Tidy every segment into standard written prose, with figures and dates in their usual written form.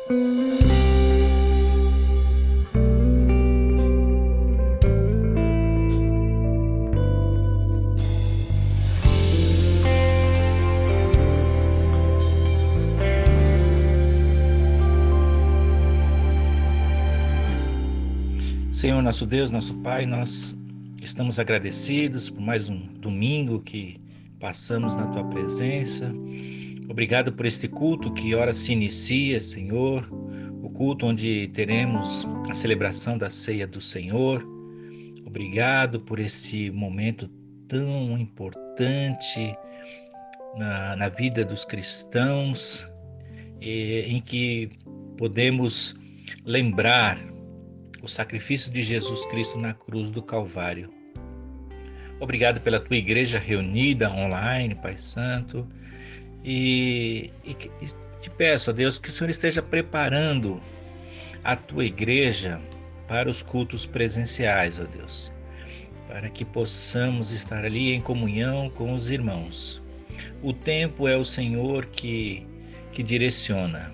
Senhor, nosso Deus, nosso Pai, nós estamos agradecidos por mais um domingo que passamos na Tua presença. Obrigado por este culto que ora se inicia, Senhor, o culto onde teremos a celebração da ceia do Senhor. Obrigado por esse momento tão importante na vida dos cristãos, em que podemos lembrar o sacrifício de Jesus Cristo na cruz do Calvário. Obrigado pela tua igreja reunida online, Pai Santo, e te peço, ó Deus, que o Senhor esteja preparando a tua igreja para os cultos presenciais, ó Deus, para que possamos estar ali em comunhão com os irmãos. O tempo é o Senhor que direciona,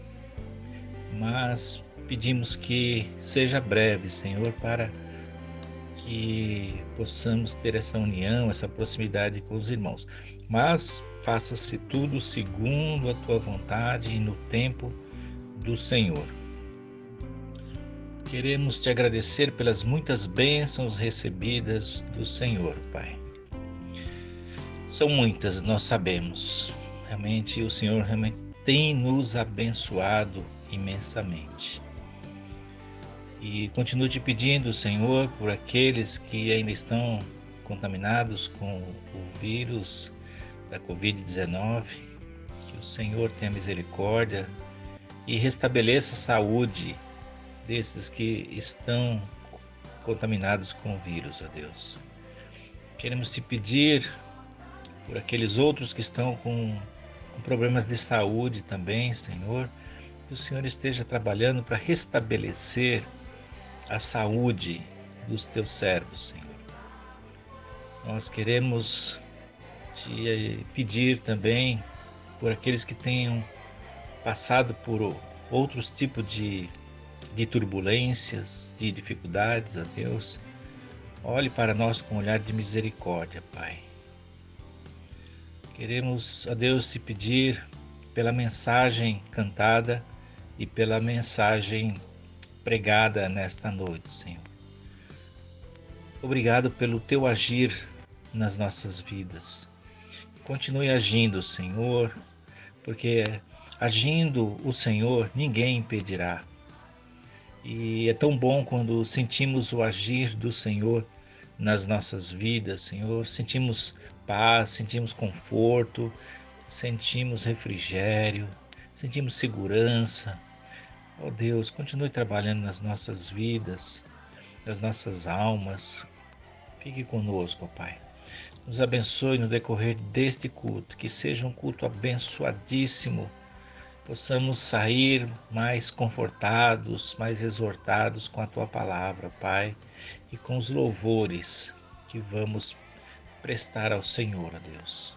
mas pedimos que seja breve, Senhor, para que possamos ter essa união, essa proximidade com os irmãos. Mas faça-se tudo segundo a tua vontade e no tempo do Senhor. Queremos te agradecer pelas muitas bênçãos recebidas do Senhor, Pai. São muitas, nós sabemos. Realmente o Senhor tem nos abençoado imensamente. E continuo te pedindo, Senhor, por aqueles que ainda estão contaminados com o vírus da Covid-19, que o Senhor tenha misericórdia e restabeleça a saúde desses que estão contaminados com o vírus, ó Deus. Queremos te pedir por aqueles outros que estão com problemas de saúde também, Senhor, que o Senhor esteja trabalhando para restabelecer a saúde dos teus servos, Senhor. Nós queremos te pedir também por aqueles que tenham passado por outros tipos de turbulências, de dificuldades, ó Deus. Olhe para nós com um olhar de misericórdia, Pai. Queremos, ó Deus, te pedir pela mensagem cantada e pela mensagem pregada nesta noite, Senhor. Obrigado pelo teu agir nas nossas vidas. Continue agindo, Senhor, porque agindo o Senhor, ninguém impedirá. E é tão bom quando sentimos o agir do Senhor nas nossas vidas, Senhor. Sentimos paz, sentimos conforto, sentimos refrigério, sentimos segurança. Ó Deus, continue trabalhando nas nossas vidas, nas nossas almas. Fique conosco, ó Pai. Nos abençoe no decorrer deste culto, que seja um culto abençoadíssimo. Possamos sair mais confortados, mais exortados com a Tua palavra, Pai, e com os louvores que vamos prestar ao Senhor, ó Deus.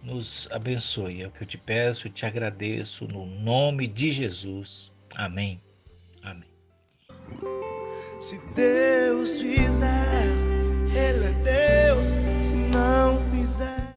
Nos abençoe, é o que eu te peço e te agradeço no nome de Jesus. Amém. Amém. Se Deus fizer, Ele é Deus. Se não fizer,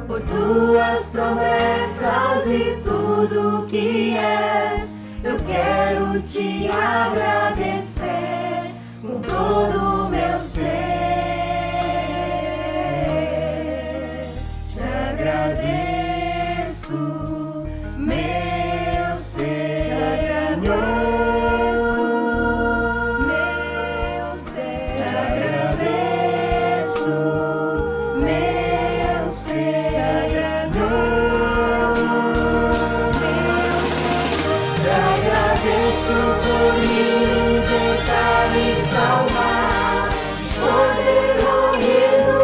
por tuas promessas e tudo que és, eu quero te agradecer com todo o meu ser. Te agradeço, meu ser. Te agradeço, meu ser. Te agradeço, meu ser. Te agradeço, meu ser. agradeço por me libertar e salvar, por ter morrido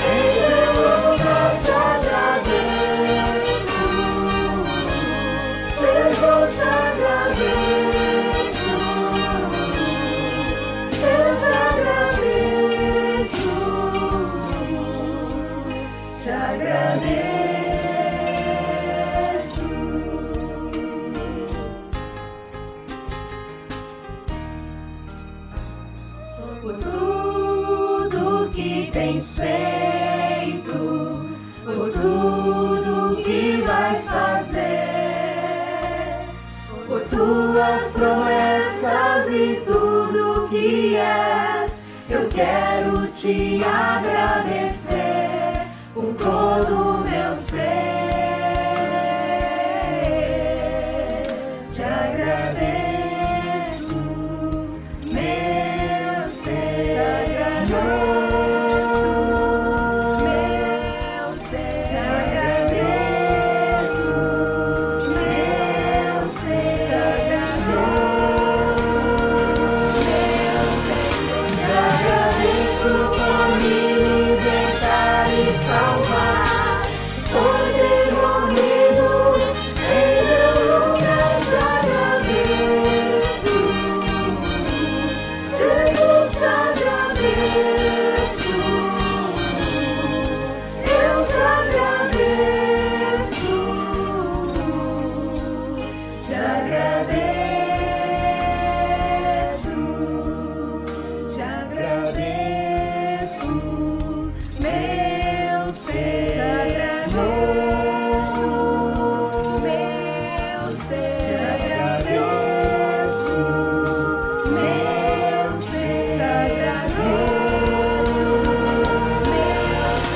em meu lugar. Te agradeço, Jesus, te agradeço, eu te agradeço, te agradeço. Por tudo que tens feito, por tudo que vais fazer, por tuas promessas e tudo que és, eu quero te agradecer com todo o meu ser. Te agradeço, meu ser. Te agradeço, meu ser. Te agradeço, meu ser. Te agradeço, meu ser. Te agradeço por me libertar e salvar, por ter morrido em meu lugar. Te agradeço, Jesus, te agradeço, eu te agradeço, te agradeço, te agradeço, meu ser. Te agradeço, meu ser. Te agradeço, meu ser. Te agradeço, meu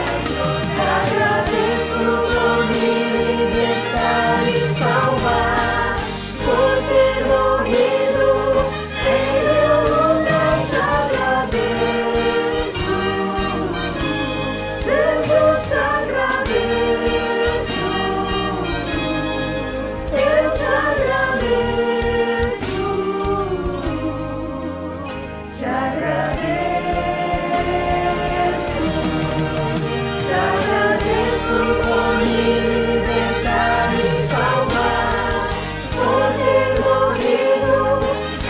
Senhor. Te agradeço por me libertar e salvar, por ter morrido em meu lugar. Te agradeço, Jesus, te agradeço, eu te agradeço, te agradeço, te agradeço por me libertar e salvar, por ter morrido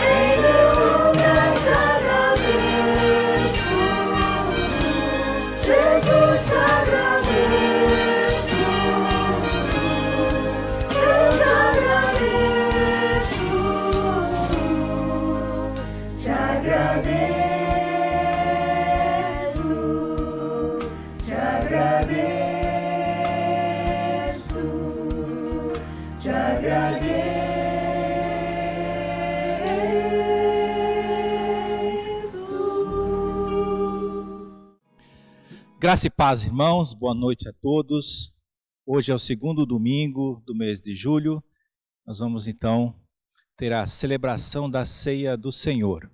em meu lugar. Te agradeço, Jesus, te agradeço, eu te agradeço, te agradeço, te agradeço, te agradeço. Graça e paz, irmãos, boa noite a todos. Hoje é o segundo domingo do mês de julho. Nós vamos então ter a celebração da ceia do Senhor.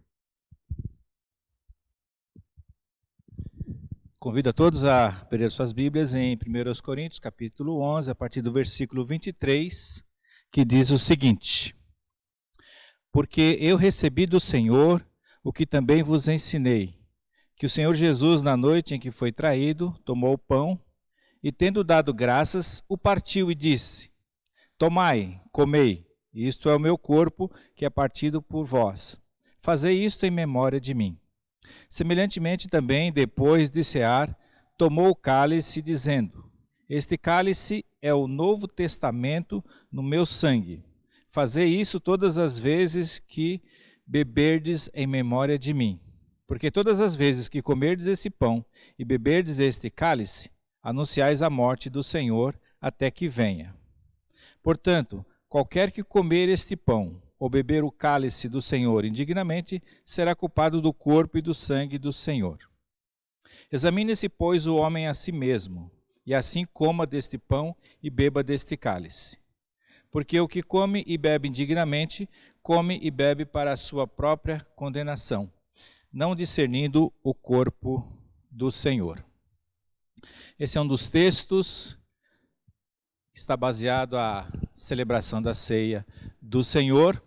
Convido a todos a abrir suas Bíblias em 1 Coríntios, capítulo 11, a partir do versículo 23, que diz o seguinte: Porque eu recebi do Senhor o que também vos ensinei, que o Senhor Jesus, na noite em que foi traído, tomou o pão e, tendo dado graças, o partiu e disse: Tomai, comei, isto é o meu corpo, que é partido por vós. Fazei isto em memória de mim. Semelhantemente também, depois de cear, tomou o cálice, dizendo: Este cálice é o novo testamento no meu sangue. Fazei isso todas as vezes que beberdes em memória de mim. Porque todas as vezes que comerdes esse pão e beberdes este cálice, anunciais a morte do Senhor até que venha. Portanto, qualquer que comer este pão ou beber o cálice do Senhor indignamente, será culpado do corpo e do sangue do Senhor. Examine-se, pois, o homem a si mesmo, e assim coma deste pão e beba deste cálice. Porque o que come e bebe indignamente, come e bebe para a sua própria condenação, não discernindo o corpo do Senhor. Esse é um dos textos que está baseado à celebração da ceia do Senhor.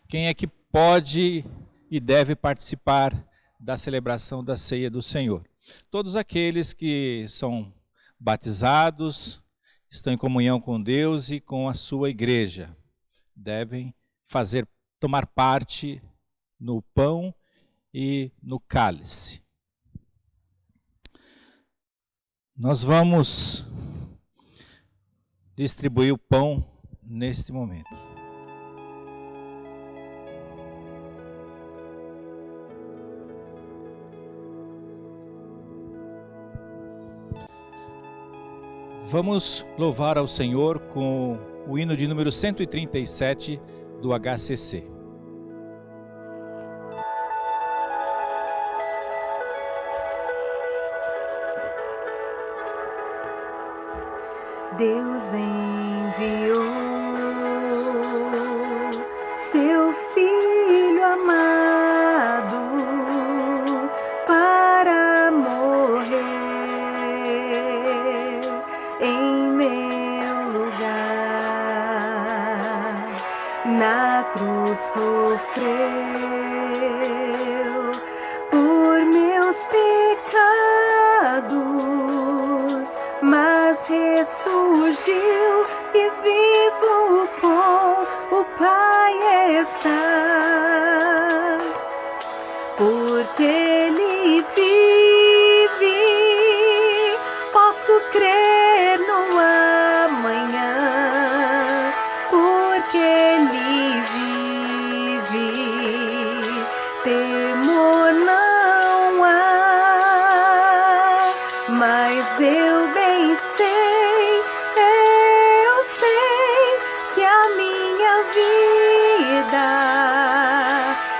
Quem é que pode e deve participar da celebração da ceia do Senhor? Todos aqueles que são batizados, estão em comunhão com Deus e com a sua igreja, devem tomar parte no pão e no cálice. Nós vamos distribuir o pão neste momento. Vamos louvar ao Senhor com o hino de número 137 do HCC. Deus enviou seu Filho amado para morrer em meu lugar. Na cruz sofreu por meus pecados, mas ressurgiu e vivo com o Pai está. Porque Ele vive, posso crer no amanhã. Porque Ele vive, temor não há. Mas eu bem sei, eu sei que a minha vida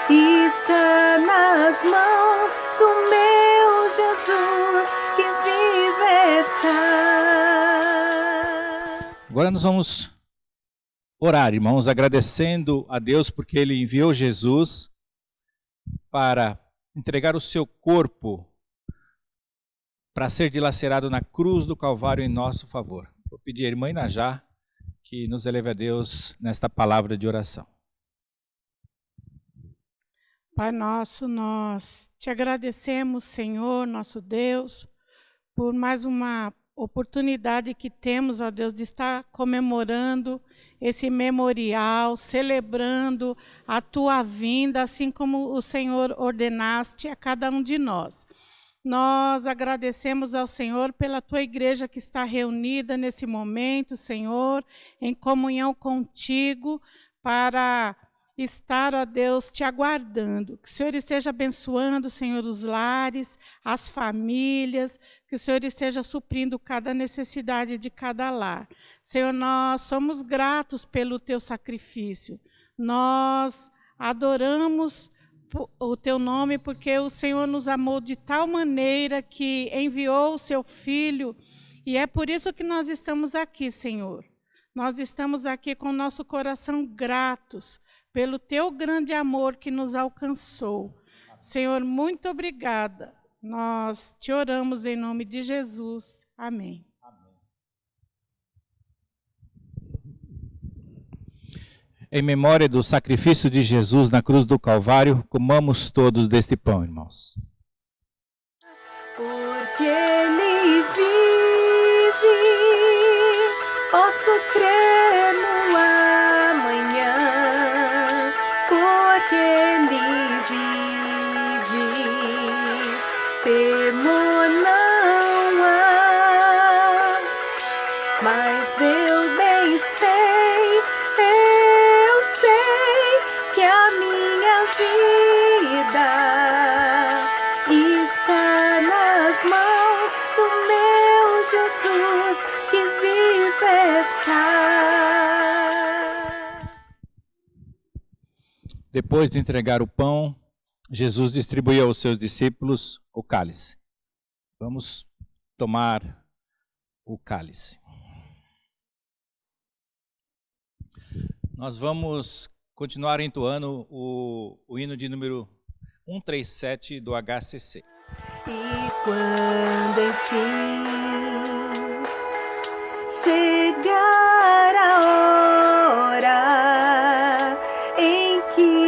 está nas mãos do meu Jesus que vive está. Agora nós vamos orar, irmãos, agradecendo a Deus porque Ele enviou Jesus para entregar o seu corpo para ser dilacerado na cruz do Calvário em nosso favor. Vou pedir à irmã Inajá que nos eleve a Deus nesta palavra de oração. Pai nosso, nós te agradecemos, Senhor, nosso Deus, por mais uma oportunidade que temos, ó Deus, de estar comemorando esse memorial, celebrando a tua vinda, assim como o Senhor ordenaste a cada um de nós. Nós agradecemos ao Senhor pela tua igreja que está reunida nesse momento, Senhor, em comunhão contigo, para estar, ó Deus, te aguardando. Que o Senhor esteja abençoando, Senhor, os lares, as famílias, que o Senhor esteja suprindo cada necessidade de cada lar. Senhor, nós somos gratos pelo teu sacrifício. Nós adoramos o teu nome, porque o Senhor nos amou de tal maneira que enviou o seu Filho, e é por isso que nós estamos aqui, Senhor. Nós estamos aqui com o nosso coração gratos pelo teu grande amor que nos alcançou. Senhor, muito obrigada. Nós te oramos em nome de Jesus. Amém. Em memória do sacrifício de Jesus na cruz do Calvário, comamos todos deste pão, irmãos. Porque Ele vive, posso crer no amanhã. Porque Ele vive, temor não há. Mas eu bem sei, eu sei que a minha vida está nas mãos do meu Jesus que vive está. Depois de entregar o pão, Jesus distribuiu aos seus discípulos o cálice. Vamos tomar o cálice. Nós vamos continuar entoando o hino de número 137 do HCC. E quando enfim chegar a hora em que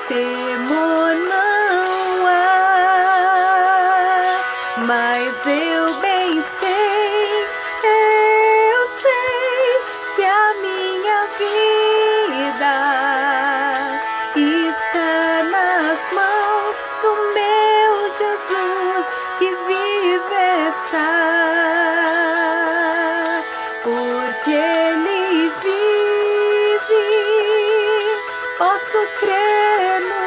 temor não há, mas eu bem sei que a minha vida está nas mãos do meu Jesus que vive está, porque Ele vive, posso crer no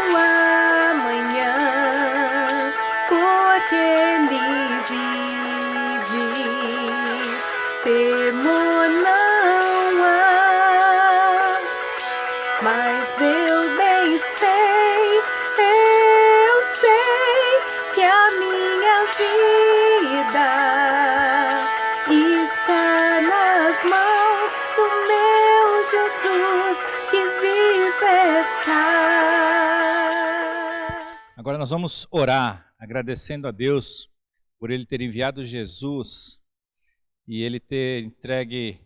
amanhã, porque Ele vive, temor não há, mas eu bem sei que a minha vida está nas mãos do meu Jesus que vive está. Agora nós vamos orar, agradecendo a Deus por Ele ter enviado Jesus e Ele ter entregue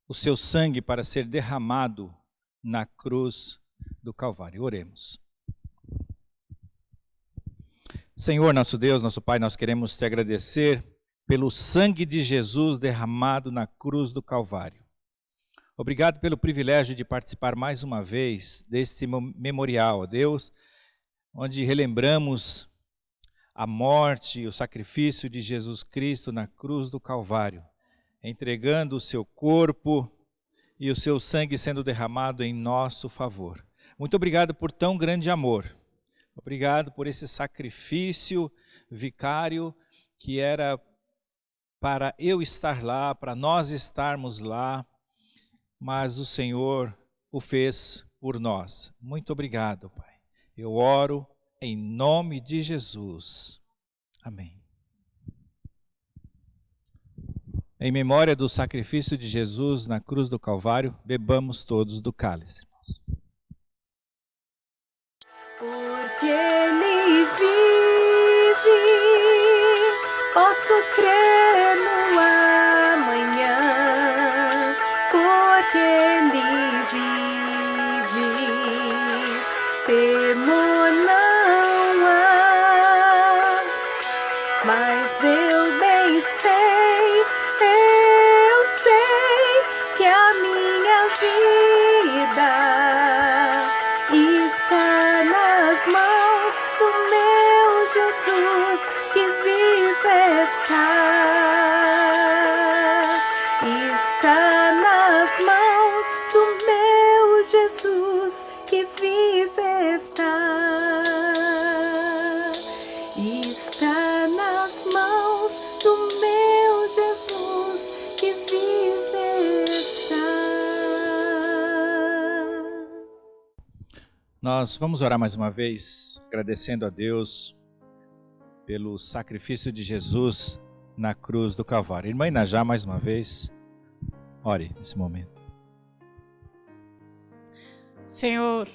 o seu sangue para ser derramado na cruz do Calvário. Oremos. Senhor, nosso Deus, nosso Pai, nós queremos te agradecer pelo sangue de Jesus derramado na cruz do Calvário. Obrigado pelo privilégio de participar mais uma vez deste memorial, ó Deus, onde relembramos a morte e o sacrifício de Jesus Cristo na cruz do Calvário, entregando o seu corpo e o seu sangue sendo derramado em nosso favor. Muito obrigado por tão grande amor. Obrigado por esse sacrifício vicário que era para eu estar lá, para nós estarmos lá, mas o Senhor o fez por nós. Muito obrigado, Pai. Eu oro em nome de Jesus. Amém. Em memória do sacrifício de Jesus na cruz do Calvário, bebamos todos do cálice, irmãos. Porque Ele vive, posso crer no amanhã, porque Ele vive, temor não há, mas eu bem sei que a minha vida está nas mãos do meu Jesus que vive está, nas mãos do meu Jesus que vive está, nas mãos do meu Jesus que vive está. Nós vamos orar mais uma vez, agradecendo a Deus pelo sacrifício de Jesus na cruz do Calvário. Irmã Inajá, mais uma vez, ore nesse momento. Senhor,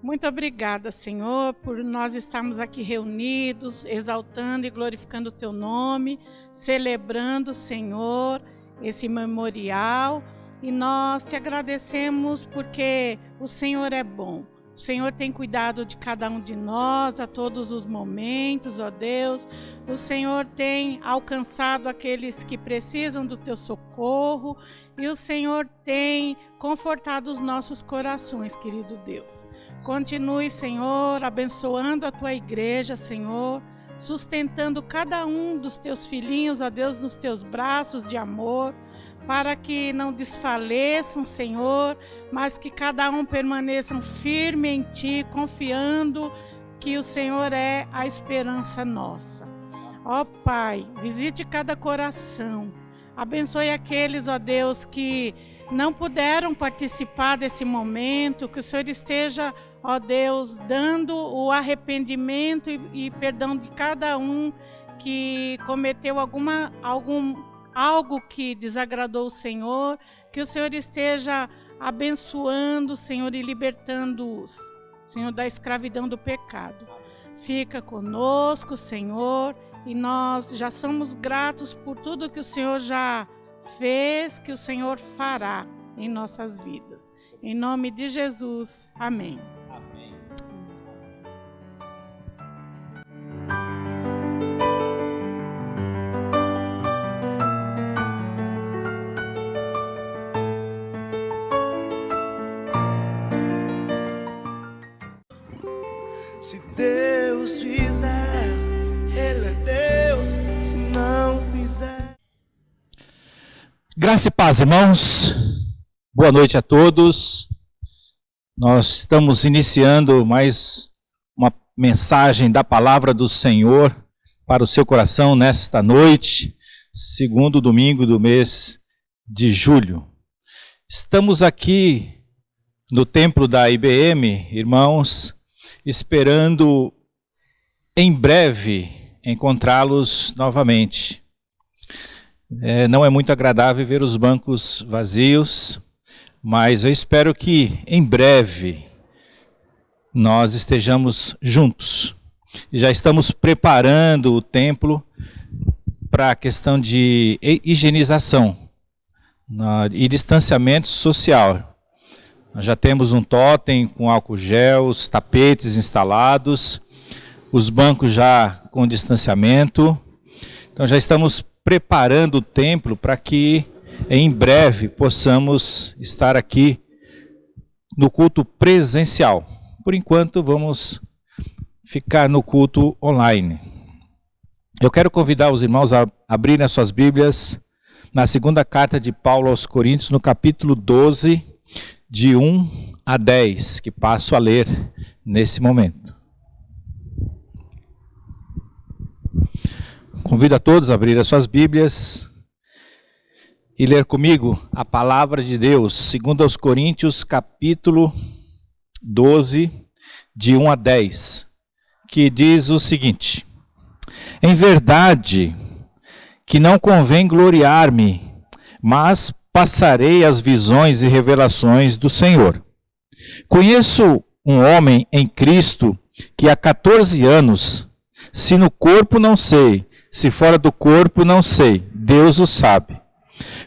muito obrigada, Senhor, por nós estarmos aqui reunidos, exaltando e glorificando o Teu nome, celebrando, Senhor, esse memorial. E nós Te agradecemos porque o Senhor é bom. O Senhor tem cuidado de cada um de nós a todos os momentos, ó Deus. O Senhor tem alcançado aqueles que precisam do Teu socorro. E o Senhor tem confortado os nossos corações, querido Deus. Continue, Senhor, abençoando a Tua igreja, Senhor, sustentando cada um dos Teus filhinhos, ó Deus, nos Teus braços de amor, para que não desfaleçam, Senhor, mas que cada um permaneçam firme em Ti, confiando que o Senhor é a esperança nossa. Ó Pai, visite cada coração, abençoe aqueles, ó Deus, que não puderam participar desse momento, que o Senhor esteja, ó Deus, dando o arrependimento e perdão de cada um que cometeu algo que desagradou o Senhor, que o Senhor esteja abençoando, Senhor, e libertando-os, Senhor, da escravidão do pecado. Fica conosco, Senhor, e nós já somos gratos por tudo que o Senhor já fez, que o Senhor fará em nossas vidas. Em nome de Jesus, amém. Amém. Se Deus fizer, Ele é Deus. Se não fizer. Graça e paz, irmãos. Boa noite a todos. Nós estamos iniciando mais uma mensagem da palavra do Senhor para o seu coração nesta noite, segundo domingo do mês de julho. Estamos aqui no templo da IBM, irmãos, esperando em breve encontrá-los novamente. Não é muito agradável ver os bancos vazios, mas eu espero que em breve nós estejamos juntos. E já estamos preparando o templo para a questão de higienização e distanciamento social. Nós já temos um totem com álcool gel, os tapetes instalados, os bancos já com distanciamento. Então já estamos preparando o templo para que em breve possamos estar aqui no culto presencial. Por enquanto vamos ficar no culto online. Eu quero convidar os irmãos a abrirem as suas Bíblias na segunda carta de Paulo aos Coríntios, no capítulo 12, de 1 a 10, que passo a ler nesse momento. Convido a todos a abrir as suas Bíblias e ler comigo a palavra de Deus, segundo aos Coríntios, capítulo 12, de 1 a 10, que diz o seguinte: Em verdade que não convém gloriar-me, mas passarei as visões e revelações do Senhor. Conheço um homem em Cristo que há 14 anos, se no corpo não sei, se fora do corpo não sei, Deus o sabe,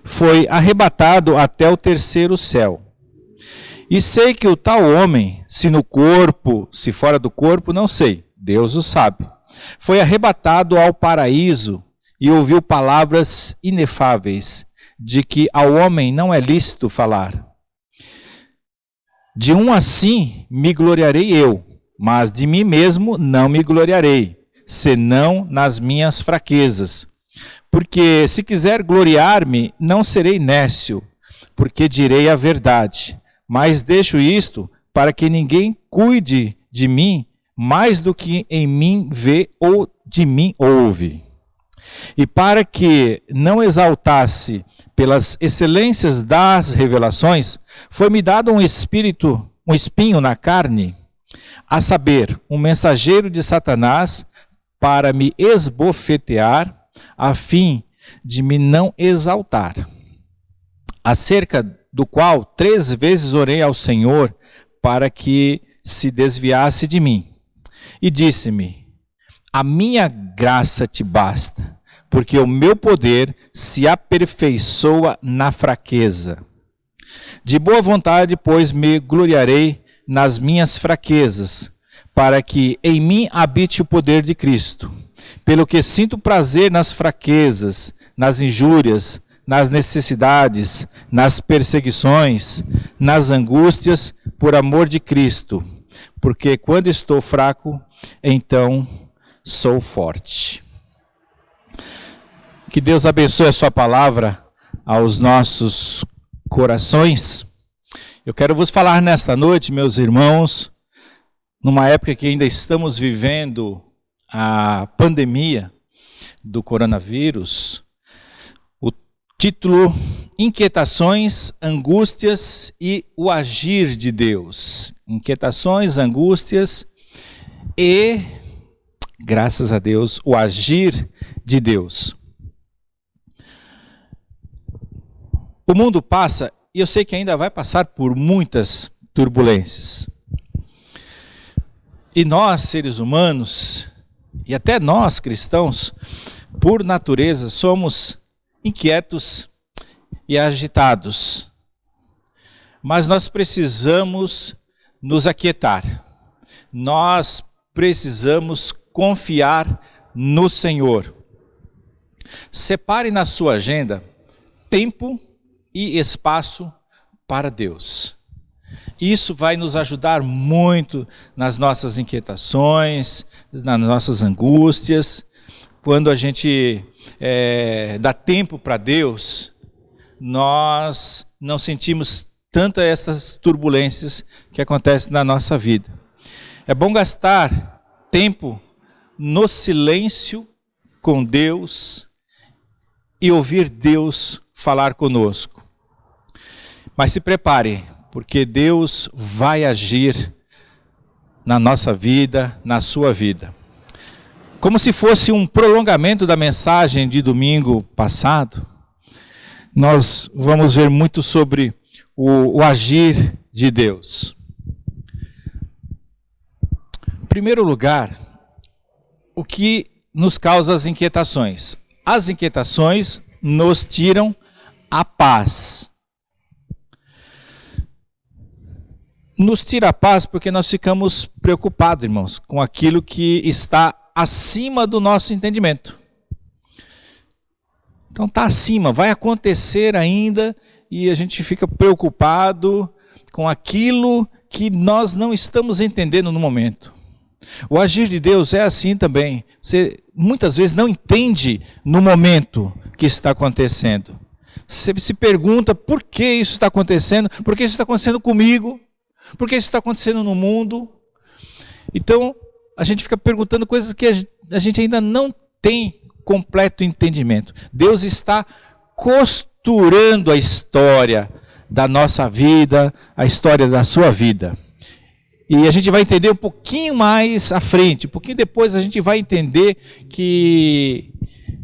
foi arrebatado até o terceiro céu. E sei que o tal homem, se no corpo, se fora do corpo, não sei, Deus o sabe, foi arrebatado ao paraíso e ouviu palavras inefáveis, de que ao homem não é lícito falar. De um assim me gloriarei eu, mas de mim mesmo não me gloriarei, senão nas minhas fraquezas. Porque se quiser gloriar-me, não serei nécio, porque direi a verdade. Mas deixo isto para que ninguém cuide de mim mais do que em mim vê ou de mim ouve. E para que não exaltasse pelas excelências das revelações, foi-me dado um espinho na carne, a saber, um mensageiro de Satanás, para me esbofetear, a fim de me não exaltar. Acerca do qual 3 vezes orei ao Senhor para que se desviasse de mim. E disse-me: a minha graça te basta, porque o meu poder se aperfeiçoa na fraqueza. De boa vontade, pois, me gloriarei nas minhas fraquezas, para que em mim habite o poder de Cristo. Pelo que sinto prazer nas fraquezas, nas injúrias, nas necessidades, nas perseguições, nas angústias, por amor de Cristo. Porque quando estou fraco, então sou forte. Que Deus abençoe a sua palavra aos nossos corações. Eu quero vos falar nesta noite, meus irmãos, numa época que ainda estamos vivendo a pandemia do coronavírus, o título: Inquietações, Angústias e o Agir de Deus. Inquietações, angústias e, graças a Deus, o agir de Deus. O mundo passa, e eu sei que ainda vai passar por muitas turbulências. E nós, seres humanos, e até nós, cristãos, por natureza, somos inquietos e agitados. Mas nós precisamos nos aquietar. Nós precisamos confiar no Senhor. Separe na sua agenda tempo e espaço para Deus. Isso vai nos ajudar muito nas nossas inquietações, nas nossas angústias. Quando a gente dá tempo para Deus, nós não sentimos tantas essas turbulências que acontecem na nossa vida. É bom gastar tempo no silêncio com Deus e ouvir Deus falar conosco. Mas se prepare, porque Deus vai agir na nossa vida, na sua vida. Como se fosse um prolongamento da mensagem de domingo passado, nós vamos ver muito sobre o agir de Deus. Em primeiro lugar, o que nos causa as inquietações? As inquietações nos tiram a paz. Nos tira a paz porque nós ficamos preocupados, irmãos, com aquilo que está acima do nosso entendimento. Então está acima, vai acontecer ainda e a gente fica preocupado com aquilo que nós não estamos entendendo no momento. O agir de Deus é assim também. Você muitas vezes não entende no momento que está acontecendo. Você se pergunta por que isso está acontecendo, por que isso está acontecendo comigo, por que isso está acontecendo no mundo. Então a gente fica perguntando coisas que a gente ainda não tem completo entendimento. Deus está costurando a história da nossa vida, a história da sua vida. E a gente vai entender um pouquinho mais à frente, um pouquinho depois a gente vai entender que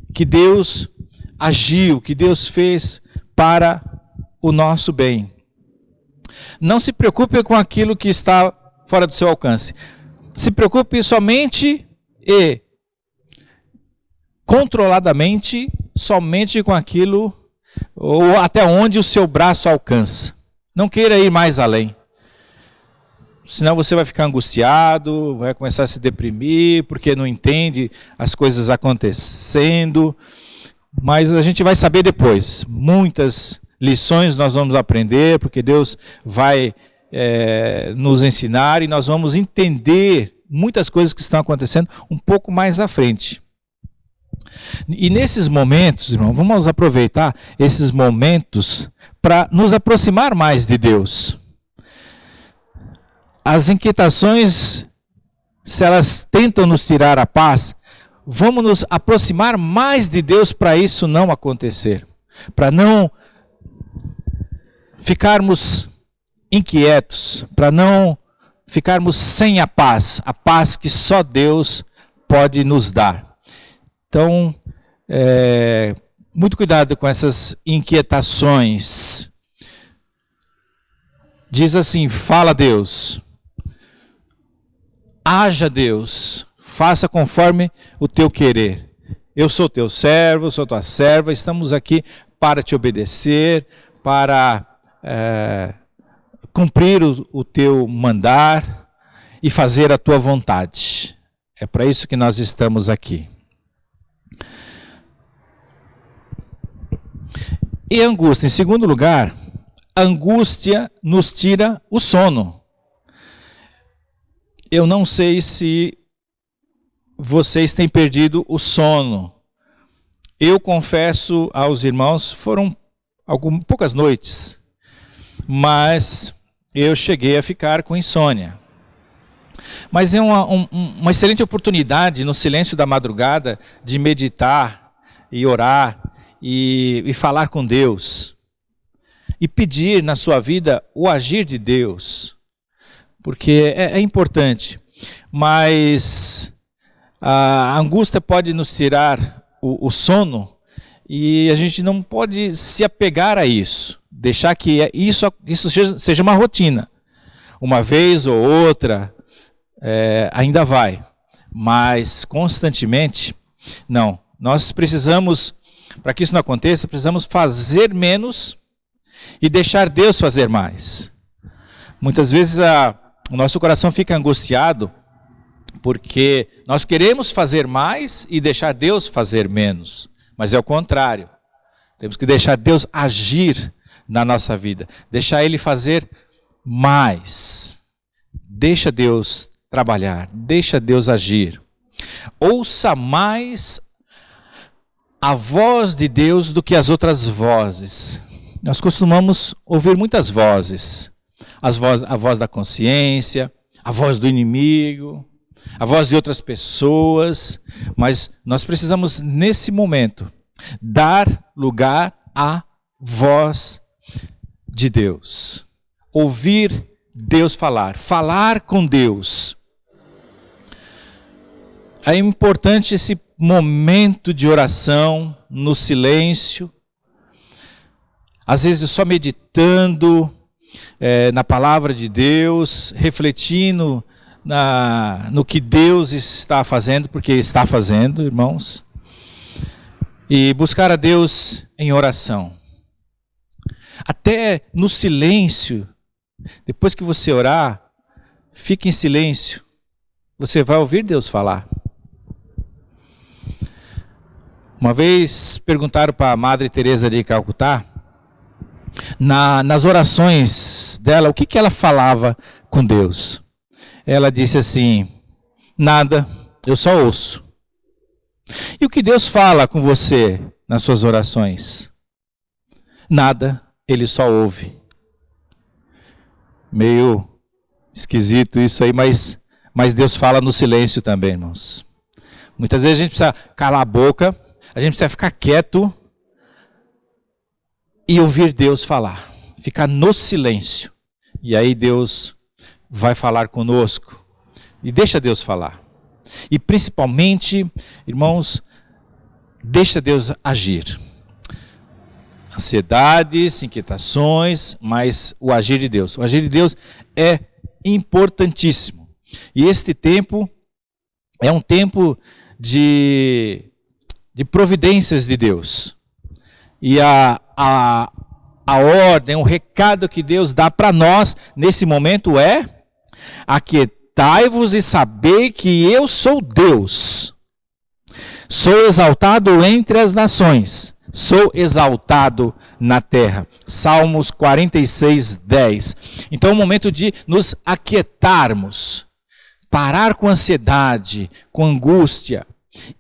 Deus agiu, que Deus fez para o nosso bem. Não se preocupe com aquilo que está fora do seu alcance. Se preocupe somente e controladamente, somente com aquilo ou até onde o seu braço alcança. Não queira ir mais além. Senão você vai ficar angustiado, vai começar a se deprimir, porque não entende as coisas acontecendo. Mas a gente vai saber depois. Muitas lições nós vamos aprender, porque Deus vai nos ensinar e nós vamos entender muitas coisas que estão acontecendo um pouco mais à frente. E nesses momentos, irmão, vamos aproveitar esses momentos para nos aproximar mais de Deus. As inquietações, se elas tentam nos tirar a paz, vamos nos aproximar mais de Deus para isso não acontecer. Para não ficarmos inquietos, para não ficarmos sem a paz que só Deus pode nos dar. Então, muito cuidado com essas inquietações. Diz assim, fala Deus, haja Deus, faça conforme o teu querer. Eu sou teu servo, sou tua serva, estamos aqui para te obedecer, para cumprir o teu mandar e fazer a tua vontade. É para isso que nós estamos aqui. E a angústia, em segundo lugar, a angústia nos tira o sono. Eu não sei se vocês têm perdido o sono. Eu confesso aos irmãos, foram poucas noites, mas eu cheguei a ficar com insônia. Mas é uma excelente oportunidade no silêncio da madrugada de meditar e orar e falar com Deus. E pedir na sua vida o agir de Deus. Porque é importante. Mas a angústia pode nos tirar o sono e a gente não pode se apegar a isso. Deixar que isso seja uma rotina. Uma vez ou outra ainda vai. Mas constantemente, não. Nós precisamos, para que isso não aconteça, precisamos fazer menos e deixar Deus fazer mais. Muitas vezes o nosso coração fica angustiado porque nós queremos fazer mais e deixar Deus fazer menos. Mas é o contrário. Temos que deixar Deus agir na nossa vida. Deixar Ele fazer mais. Deixa Deus trabalhar, deixa Deus agir. Ouça mais a voz de Deus do que as outras vozes. Nós costumamos ouvir muitas vozes. A voz da consciência, a voz do inimigo, a voz de outras pessoas. Mas nós precisamos, nesse momento, dar lugar à voz de Deus. Ouvir Deus falar, falar com Deus. É importante esse momento de oração, no silêncio, às vezes só meditando na palavra de Deus, refletindo no que Deus está fazendo, porque está fazendo, irmãos, e buscar a Deus em oração. Até no silêncio, depois que você orar, fique em silêncio, você vai ouvir Deus falar. Uma vez perguntaram para a Madre Teresa de Calcutá, nas orações dela, o que ela falava com Deus. Ela disse assim: nada, eu só ouço. E o que Deus fala com você nas suas orações? Nada, Ele só ouve. Meio esquisito isso aí, mas Deus fala no silêncio também, irmãos. Muitas vezes a gente precisa calar a boca, a gente precisa ficar quieto e ouvir Deus falar. Ficar no silêncio. E aí Deus vai falar conosco. E deixa Deus falar. E principalmente, irmãos, deixa Deus agir. Ansiedades, inquietações, mas o agir de Deus. O agir de Deus é importantíssimo. E este tempo é um tempo de providências de Deus. E a ordem, o recado que Deus dá para nós nesse momento é: aquietai-vos e sabei que eu sou Deus. Sou exaltado entre as nações, sou exaltado na terra. Salmos 46, 10. Então é o momento de nos aquietarmos, parar com ansiedade, com angústia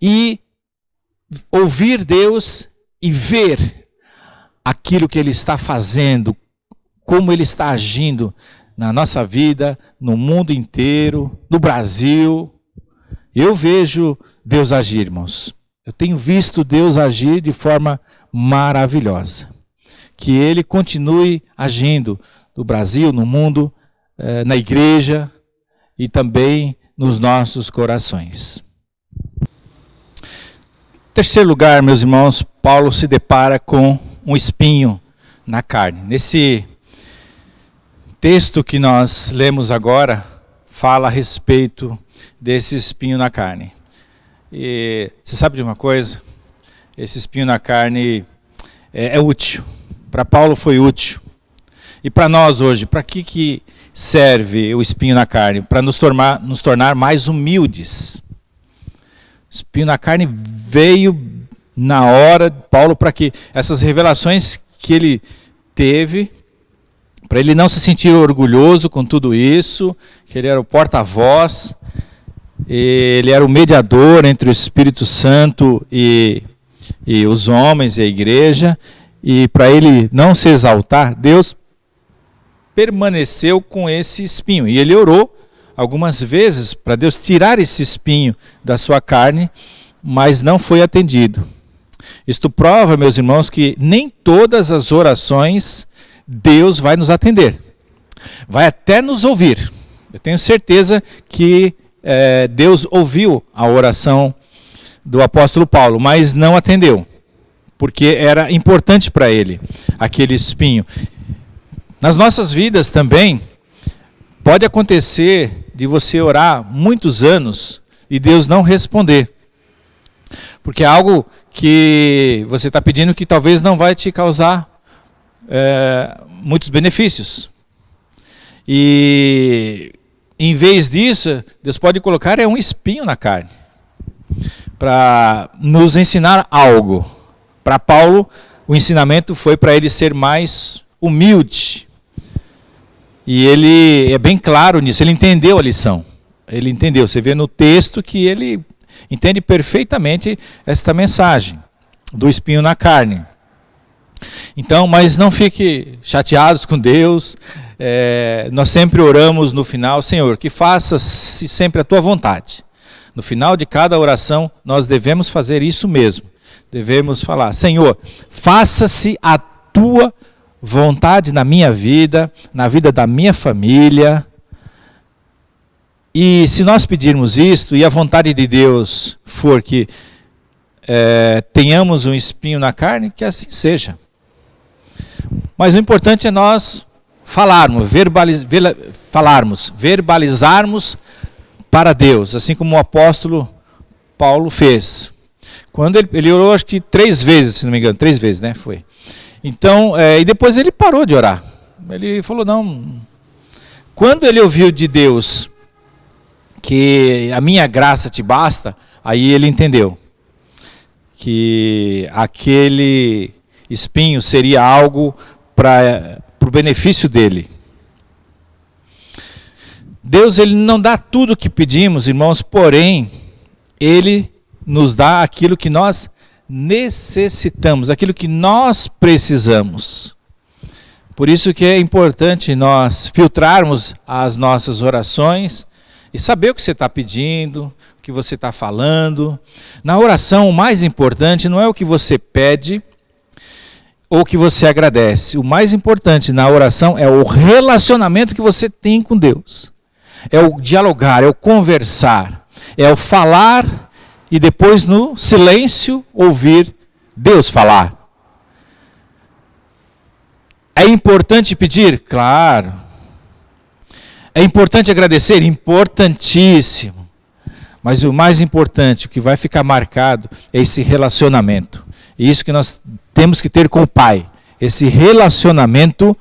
e ouvir Deus e ver aquilo que Ele está fazendo, como Ele está agindo na nossa vida, no mundo inteiro, no Brasil. Eu vejo Deus agir, irmãos. Eu tenho visto Deus agir de forma maravilhosa. Que Ele continue agindo no Brasil, no mundo, na igreja e também nos nossos corações. Em terceiro lugar, meus irmãos, Paulo se depara com um espinho na carne. Nesse texto que nós lemos agora, fala a respeito desse espinho na carne. E você sabe de uma coisa? Esse espinho na carne é útil. Para Paulo foi útil. E para nós hoje, para que serve o espinho na carne? Para nos tornar mais humildes. O espinho na carne veio na hora de Paulo para que essas revelações que ele teve, para ele não se sentir orgulhoso com tudo isso, que ele era o porta-voz, ele era o mediador entre o Espírito Santo e os homens e a igreja, e para ele não se exaltar, Deus permaneceu com esse espinho, e ele orou algumas vezes para Deus tirar esse espinho da sua carne, mas não foi atendido. Isto prova, meus irmãos, que nem todas as orações Deus vai nos atender. Vai até nos ouvir. Eu tenho certeza que Deus ouviu a oração do apóstolo Paulo, mas não atendeu, porque era importante para ele aquele espinho. Nas nossas vidas também, pode acontecer de você orar muitos anos e Deus não responder. Porque é algo que você está pedindo que talvez não vai te causar muitos benefícios. E em vez disso, Deus pode colocar um espinho na carne para nos ensinar algo. Para Paulo, o ensinamento foi para ele ser mais humilde. E ele é bem claro nisso, ele entendeu a lição. Ele entendeu, você vê no texto que ele entende perfeitamente esta mensagem do espinho na carne. Então, mas não fique chateados com Deus, nós sempre oramos no final, Senhor, que faça-se sempre a tua vontade. No final de cada oração, nós devemos fazer isso mesmo. Devemos falar, Senhor, faça-se a tua vontade na minha vida, na vida da minha família. E se nós pedirmos isto, e a vontade de Deus for que tenhamos um espinho na carne, que assim seja. Mas o importante é nós falarmos, verbalizarmos para Deus, assim como o apóstolo Paulo fez. Quando ele orou, acho que 3 vezes, se não me engano, 3 vezes, né? Foi. Então, e depois ele parou de orar. Ele falou, não. Quando ele ouviu de Deus que a minha graça te basta, aí ele entendeu que aquele espinho seria algo para o benefício dele. Deus, ele não dá tudo o que pedimos, irmãos, porém, ele nos dá aquilo que nós necessitamos, aquilo que nós precisamos. Por isso que é importante nós filtrarmos as nossas orações e saber o que você está pedindo, o que você está falando. Na oração, o mais importante não é o que você pede ou o que você agradece. O mais importante na oração é o relacionamento que você tem com Deus. É o dialogar, é o conversar, é o falar e depois no silêncio ouvir Deus falar. É importante pedir? Claro. É importante agradecer? Importantíssimo. Mas o mais importante, o que vai ficar marcado, é esse relacionamento. E isso que nós temos que ter com o Pai. Esse relacionamento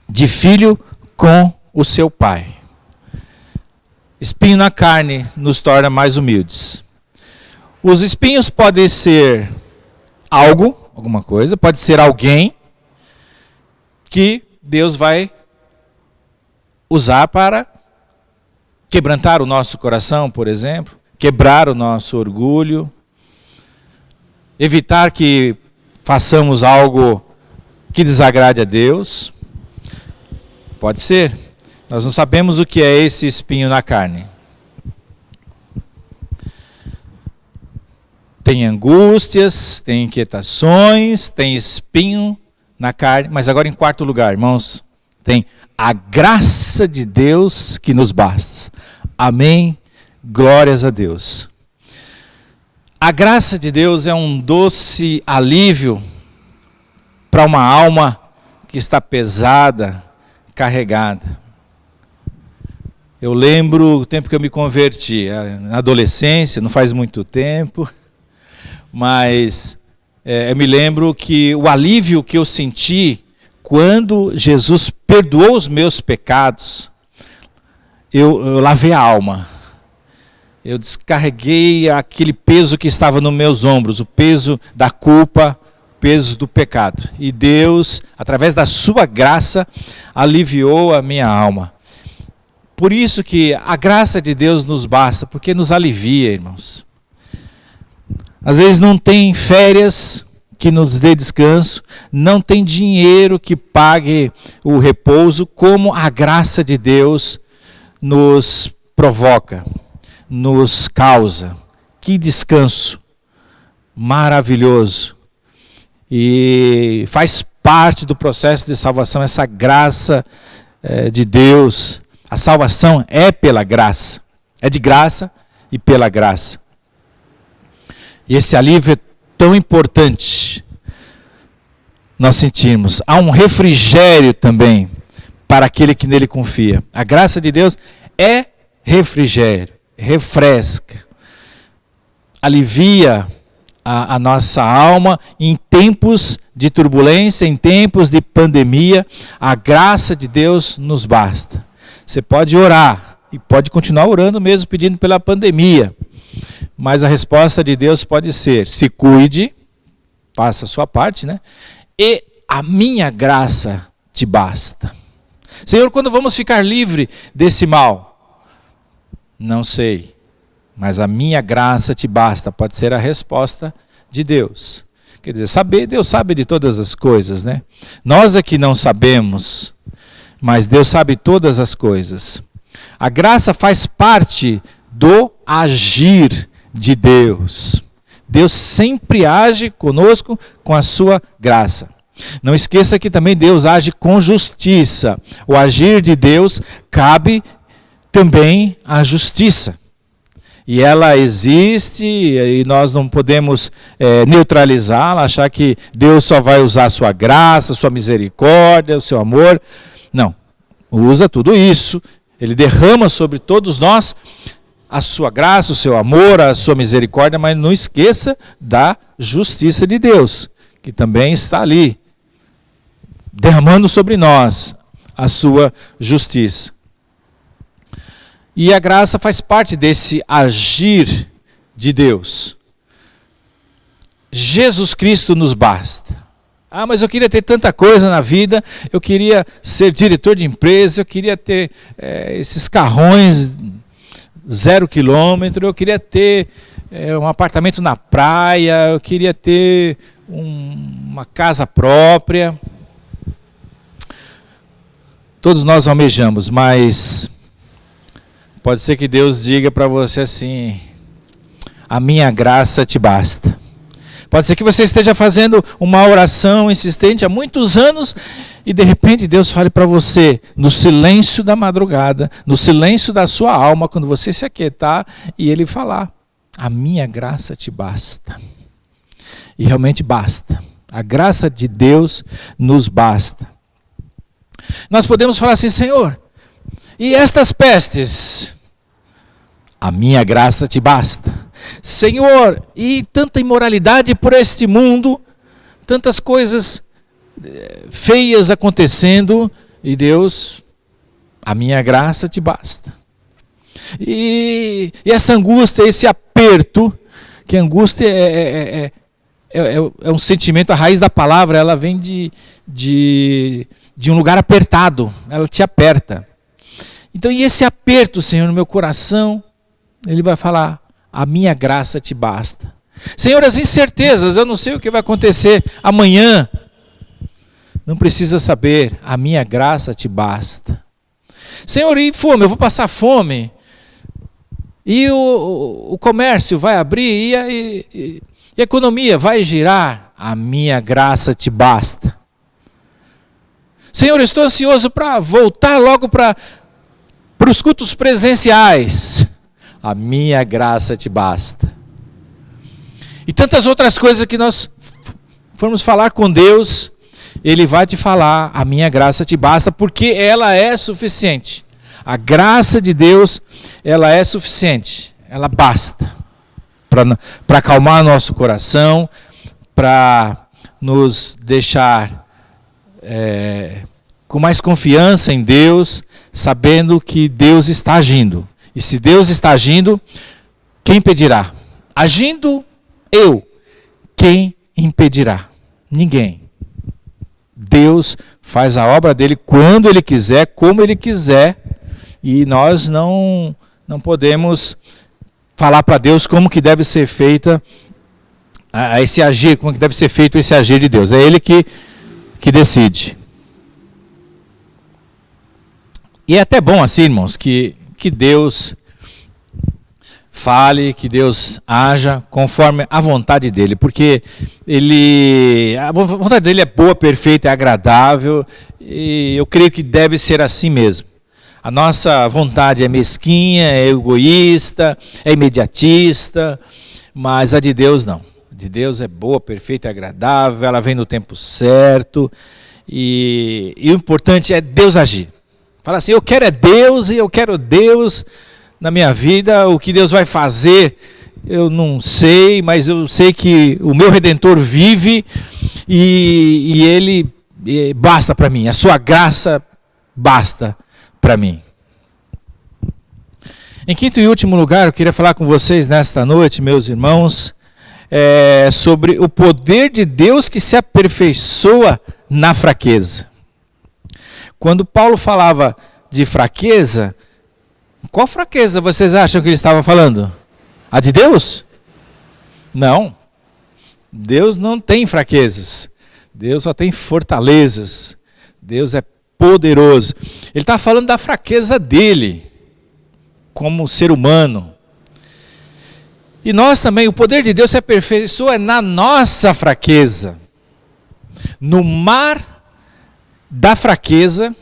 de filho com o seu Pai. Espinho na carne nos torna mais humildes. Os espinhos podem ser alguma coisa, pode ser alguém que Deus vai usar para quebrantar o nosso coração, por exemplo, quebrar o nosso orgulho, evitar que façamos algo que desagrade a Deus. Pode ser. Nós não sabemos o que é esse espinho na carne. Tem angústias, tem inquietações, tem espinho na carne. Mas agora em quarto lugar, irmãos, tem a graça de Deus que nos basta. Amém? Glórias a Deus. A graça de Deus é um doce alívio para uma alma que está pesada, carregada. Eu lembro o tempo que eu me converti, na adolescência, não faz muito tempo, mas eu me lembro que o alívio que eu senti quando Jesus perdoou os meus pecados, eu lavei a alma. Eu descarreguei aquele peso que estava nos meus ombros, o peso da culpa, o peso do pecado. E Deus, através da sua graça, aliviou a minha alma. Por isso que a graça de Deus nos basta, porque nos alivia, irmãos. Às vezes não tem férias que nos dê descanso, não tem dinheiro que pague o repouso, como a graça de Deus nos provoca, nos causa. Que descanso maravilhoso. E faz parte do processo de salvação essa graça de Deus. A salvação é pela graça. É de graça e pela graça. E esse alívio é tão importante. Nós sentimos. Há um refrigério também para aquele que nele confia. A graça de Deus é refrigério, refresca, alivia a nossa alma em tempos de turbulência, em tempos de pandemia. A graça de Deus nos basta. Você pode orar e pode continuar orando mesmo pedindo pela pandemia. Mas a resposta de Deus pode ser: se cuide, faça a sua parte, né? E a minha graça te basta. Senhor, quando vamos ficar livre desse mal? Não sei, mas a minha graça te basta. Pode ser a resposta de Deus. Quer dizer, saber, Deus sabe de todas as coisas, né? Nós aqui não sabemos, mas Deus sabe todas as coisas. A graça faz parte do agir de Deus. Deus sempre age conosco com a sua graça. Não esqueça que também Deus age com justiça. O agir de Deus cabe também à justiça. E ela existe e nós não podemos neutralizá-la, achar que Deus só vai usar a sua graça, a sua misericórdia, o seu amor. Não, usa tudo isso. Ele derrama sobre todos nós a sua graça, o seu amor, a sua misericórdia, mas não esqueça da justiça de Deus, que também está ali, derramando sobre nós a sua justiça. E a graça faz parte desse agir de Deus. Jesus Cristo nos basta. Ah, mas eu queria ter tanta coisa na vida, eu queria ser diretor de empresa, eu queria ter esses carrões 0 quilômetro, eu queria ter um apartamento na praia, eu queria ter uma casa própria. Todos nós almejamos, mas pode ser que Deus diga para você assim: a minha graça te basta. Pode ser que você esteja fazendo uma oração insistente há muitos anos e de repente Deus fale para você, no silêncio da madrugada, no silêncio da sua alma, quando você se aquietar e Ele falar: a minha graça te basta. E realmente basta. A graça de Deus nos basta. Nós podemos falar assim: Senhor, e estas pestes? A minha graça te basta. Senhor, e tanta imoralidade por este mundo, tantas coisas feias acontecendo, e Deus, a minha graça te basta. E essa angústia, esse aperto, que angústia é um sentimento, a raiz da palavra, ela vem de um lugar apertado, ela te aperta. Então, e esse aperto, Senhor, no meu coração, Ele vai falar: a minha graça te basta. Senhor, as incertezas, eu não sei o que vai acontecer amanhã. Não precisa saber, a minha graça te basta. Senhor, e fome? Eu vou passar fome. E o comércio vai abrir, e a economia vai girar. A minha graça te basta. Senhor, eu estou ansioso para voltar logo para os cultos presenciais. A minha graça te basta. E tantas outras coisas que nós formos falar com Deus, Ele vai te falar: a minha graça te basta, porque ela é suficiente. A graça de Deus, ela é suficiente. Ela basta para acalmar nosso coração, para nos deixar com mais confiança em Deus, sabendo que Deus está agindo. E se Deus está agindo, quem impedirá? Agindo eu, quem impedirá? Ninguém. Deus faz a obra dele quando Ele quiser, como Ele quiser, e nós não podemos falar para Deus como que deve ser feita esse agir, como que deve ser feito esse agir de Deus. É Ele que decide. E é até bom assim, irmãos, que Deus fale, que Deus haja conforme a vontade dEle, porque a vontade dEle é boa, perfeita, é agradável, e eu creio que deve ser assim mesmo. A nossa vontade é mesquinha, é egoísta, é imediatista, mas a de Deus não. A de Deus é boa, perfeita, é agradável, ela vem no tempo certo, e o importante é Deus agir. Fala assim: eu quero é Deus, e eu quero Deus na minha vida. O que Deus vai fazer, eu não sei, mas eu sei que o meu Redentor vive, e Ele basta para mim. A sua graça basta para mim. Em quinto e último lugar, eu queria falar com vocês nesta noite, meus irmãos, sobre o poder de Deus que se aperfeiçoa na fraqueza. Quando Paulo falava de fraqueza, qual fraqueza vocês acham que ele estava falando? A de Deus? Não. Deus não tem fraquezas. Deus só tem fortalezas. Deus é poderoso. Ele está falando da fraqueza dele, como ser humano. E nós também, o poder de Deus se aperfeiçoa na nossa fraqueza. No mar da fraqueza,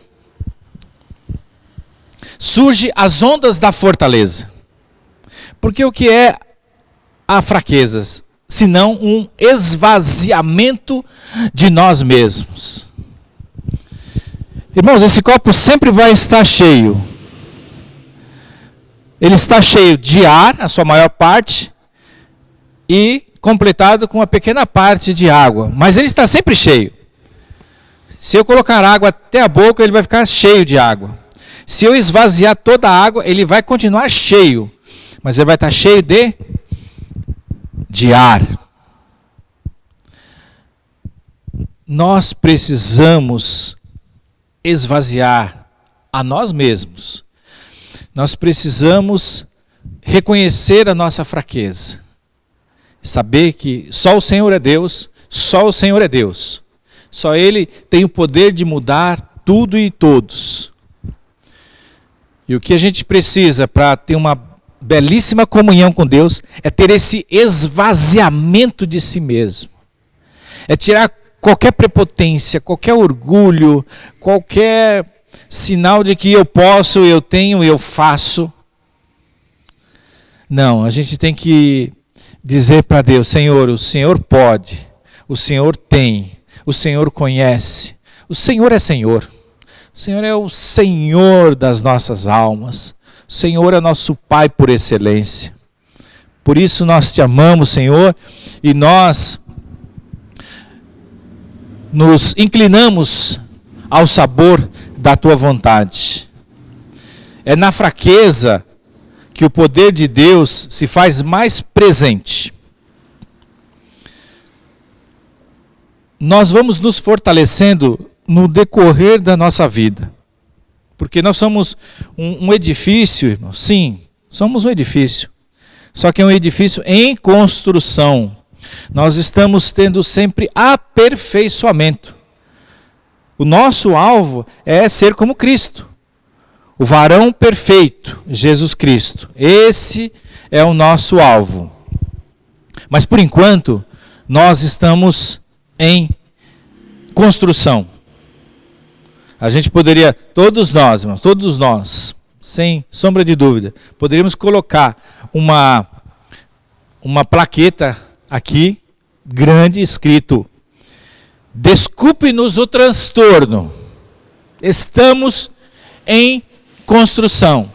surgem as ondas da fortaleza. Porque o que é a fraqueza? Senão um esvaziamento de nós mesmos. Irmãos, esse copo sempre vai estar cheio. Ele está cheio de ar, a sua maior parte, e completado com uma pequena parte de água. Mas ele está sempre cheio. Se eu colocar água até a boca, ele vai ficar cheio de água. Se eu esvaziar toda a água, ele vai continuar cheio. Mas ele vai estar cheio de ar. Nós precisamos esvaziar a nós mesmos. Nós precisamos reconhecer a nossa fraqueza. Saber que só o Senhor é Deus, só o Senhor é Deus. Só Ele tem o poder de mudar tudo e todos. E o que a gente precisa para ter uma belíssima comunhão com Deus é ter esse esvaziamento de si mesmo. É tirar qualquer prepotência, qualquer orgulho, qualquer sinal de que eu posso, eu tenho, eu faço. Não, a gente tem que dizer para Deus: Senhor, o Senhor pode, o Senhor tem, o Senhor conhece, o Senhor é Senhor. O Senhor é o Senhor das nossas almas. O Senhor é nosso Pai por excelência. Por isso nós te amamos, Senhor, e nós nos inclinamos ao sabor da tua vontade. É na fraqueza que o poder de Deus se faz mais presente. Nós vamos nos fortalecendo no decorrer da nossa vida. Porque nós somos um edifício, irmão. Sim, somos um edifício. Só que é um edifício em construção. Nós estamos tendo sempre aperfeiçoamento. O nosso alvo é ser como Cristo. O varão perfeito, Jesus Cristo. Esse é o nosso alvo. Mas por enquanto, nós estamos em construção. A gente poderia, todos nós, irmãos, todos nós, sem sombra de dúvida, poderíamos colocar uma plaqueta aqui, grande, escrito: desculpe-nos o transtorno, estamos em construção.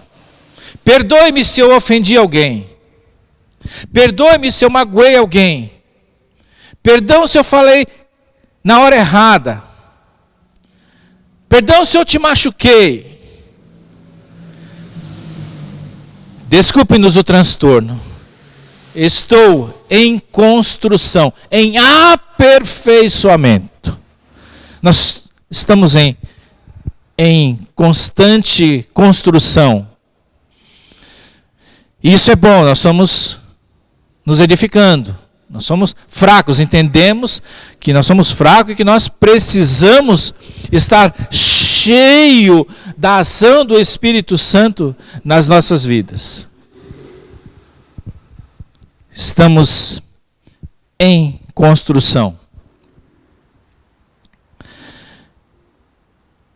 Perdoe-me se eu ofendi alguém. Perdoe-me se eu magoei alguém. Perdão se eu falei na hora errada. Perdão se eu te machuquei. Desculpe-nos o transtorno. Estou em construção, em aperfeiçoamento. Nós estamos em constante construção. Isso é bom, nós estamos nos edificando. Nós somos fracos, entendemos que nós somos fracos e que nós precisamos estar cheio da ação do Espírito Santo nas nossas vidas. Estamos em construção.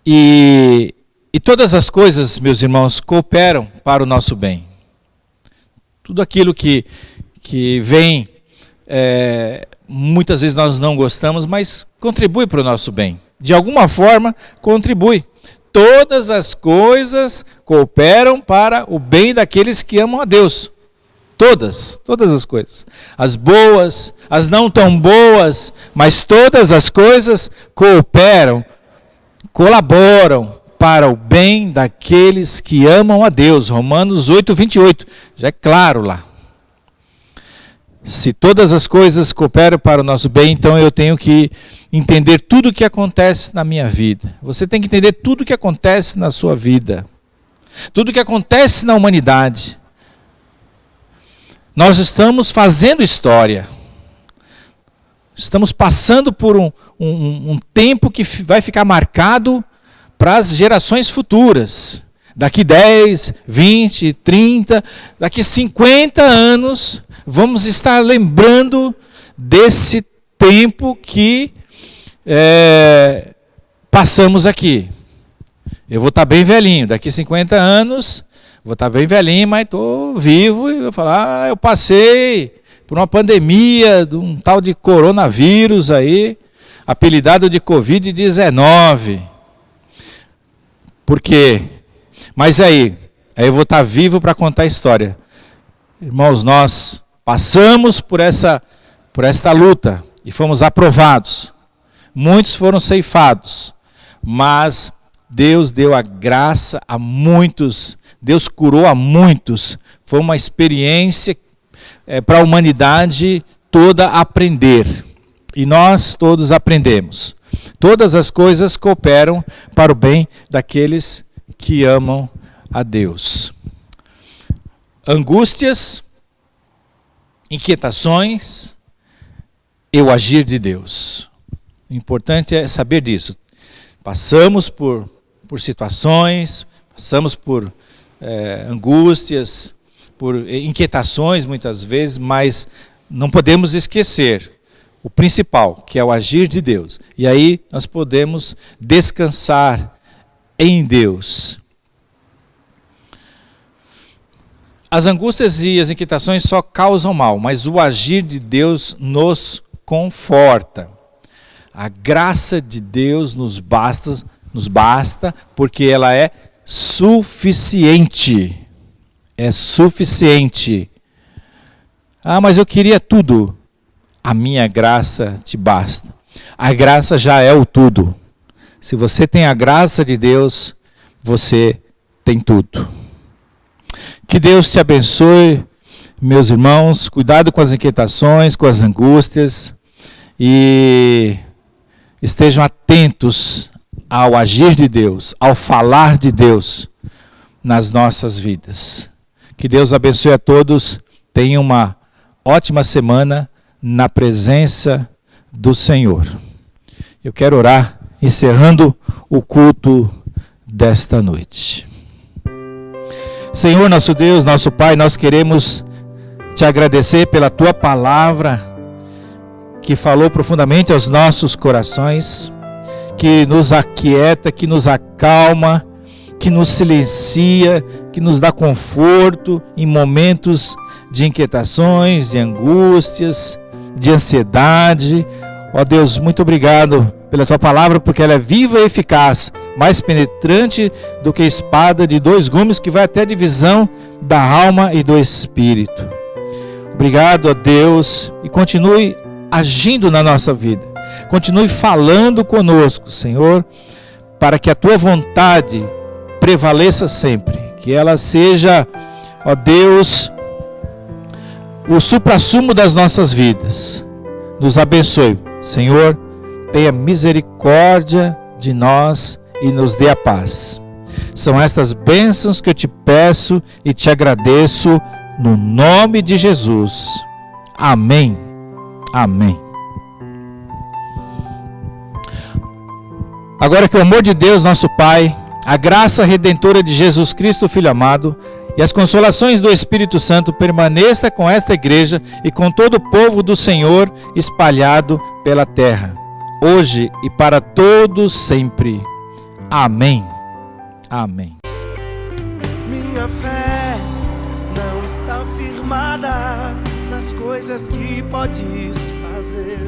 E todas as coisas, meus irmãos, cooperam para o nosso bem. Tudo aquilo que vem, muitas vezes nós não gostamos, mas contribui para o nosso bem. De alguma forma, contribui. Todas as coisas cooperam para o bem daqueles que amam a Deus. Todas as coisas. As boas, as não tão boas, mas todas as coisas cooperam, colaboram para o bem daqueles que amam a Deus. Romanos 8:28, já é claro lá. Se todas as coisas cooperam para o nosso bem, então eu tenho que entender tudo o que acontece na minha vida. Você tem que entender tudo o que acontece na sua vida. Tudo o que acontece na humanidade. Nós estamos fazendo história. Estamos passando por um tempo que vai ficar marcado para as gerações futuras. Daqui 10, 20, 30, daqui 50 anos, vamos estar lembrando desse tempo que passamos aqui. Eu vou estar bem velhinho, daqui 50 anos, vou estar bem velhinho, mas estou vivo e vou falar, eu passei por uma pandemia, de um tal de coronavírus aí, apelidado de Covid-19. Por quê? Mas aí eu vou estar vivo para contar a história. Irmãos, nós passamos por esta luta e fomos aprovados. Muitos foram ceifados, mas Deus deu a graça a muitos, Deus curou a muitos. Foi uma experiência para a humanidade toda aprender. E nós todos aprendemos. Todas as coisas cooperam para o bem daqueles que amam a Deus. Angústias, inquietações e o agir de Deus. O importante é saber disso. Passamos por situações, passamos por angústias, por inquietações muitas vezes, mas não podemos esquecer o principal, que é o agir de Deus. E aí nós podemos descansar em Deus. As angústias e as inquietações só causam mal, mas o agir de Deus nos conforta. A graça de Deus nos basta, porque ela é suficiente. É suficiente. Ah, mas eu queria tudo. A minha graça te basta. A graça já é o tudo. Se você tem a graça de Deus, você tem tudo. Que Deus te abençoe, meus irmãos. Cuidado com as inquietações, com as angústias. E estejam atentos ao agir de Deus, ao falar de Deus nas nossas vidas. Que Deus abençoe a todos. Tenham uma ótima semana na presença do Senhor. Eu quero orar, encerrando o culto desta noite. Senhor, nosso Deus, nosso Pai, nós queremos te agradecer pela tua palavra que falou profundamente aos nossos corações, que nos aquieta, que nos acalma, que nos silencia, que nos dá conforto em momentos de inquietações, de angústias, de ansiedade. Ó Deus, muito obrigado pela tua palavra, porque ela é viva e eficaz, mais penetrante do que espada de 2 gumes, que vai até a divisão da alma e do espírito. Obrigado, ó Deus, e continue agindo na nossa vida. Continue falando conosco, Senhor, para que a tua vontade prevaleça sempre, que ela seja, ó Deus, o suprassumo das nossas vidas. Nos abençoe, Senhor, tenha misericórdia de nós e nos dê a paz. São estas bênçãos que eu te peço e te agradeço no nome de Jesus. Amém. Amém. Agora que o amor de Deus, nosso Pai, a graça redentora de Jesus Cristo, Filho amado, e as consolações do Espírito Santo permaneça com esta igreja e com todo o povo do Senhor espalhado pela terra, hoje e para todos sempre. Amém. Amém. Minha fé não está firmada nas coisas que podes fazer.